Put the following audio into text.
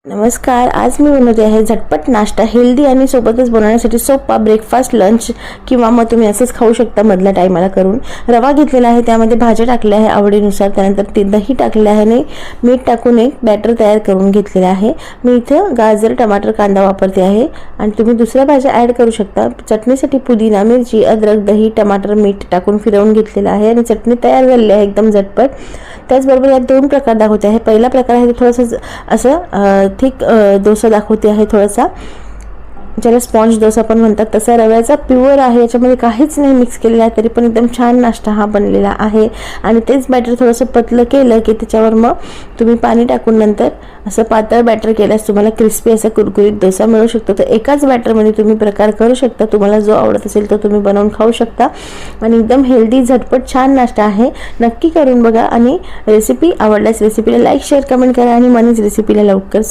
नमस्कार. आज मी बनवते आहे झटपट नाश्ता, हेल्दी आणि सोबतच बनवण्यासाठी सोपा ब्रेकफास्ट, लंच किंवा मग तुम्ही असंच खाऊ शकता मधल्या टायमाला करून. रवा घेतलेला आहे, त्यामध्ये भाज्या टाकल्या आहे आवडीनुसार, त्यानंतर दही टाकले आहे आणि मीठ टाकून एक बॅटर तयार करून घेतलेलं आहे. मी इथं गाजर, टमाटर, कांदा वापरते आहे आणि तुम्ही दुसऱ्या भाज्या ॲड करू शकता. चटणीसाठी पुदिना, मिरची, अद्रक, दही, टमाटर, मीठ टाकून फिरवून घेतलेलं आहे आणि चटणी तयार झालेली आहे एकदम झटपट. त्याचबरोबर यात दोन प्रकार दाखवते आहे. पहिला प्रकार आहे थोडंसं असं थिक डोसा दाखवते आहे, थोडासा ज्याला स्पॉन्ज डोसा पण म्हणतात तसा रव्याचा प्युअर आहे, याच्यामध्ये काहीच नाही मिक्स केलेलं आहे, तरी पण एकदम छान नाश्ता हा बनलेला आहे. आणि तेच बॅटर थोडंसं पतलं केलं की त्याच्यावर मग तुम्ही पाणी टाकून नंतर असं पातळ बॅटर केल्यास तुम्हाला क्रिस्पी असा कुरकुरीत डोसा मिळू शकतो. तर एकाच बॅटरमध्ये तुम्ही प्रकार करू शकता, तुम्हाला जो आवडत असेल तो तुम्ही बनवून खाऊ शकता आणि एकदम हेल्दी झटपट छान नाश्ता आहे. नक्की करून बघा आणि रेसिपी आवडल्यास रेसिपीला लाईक, शेअर, कमेंट करा आणि मनीज रेसिपीला लवकर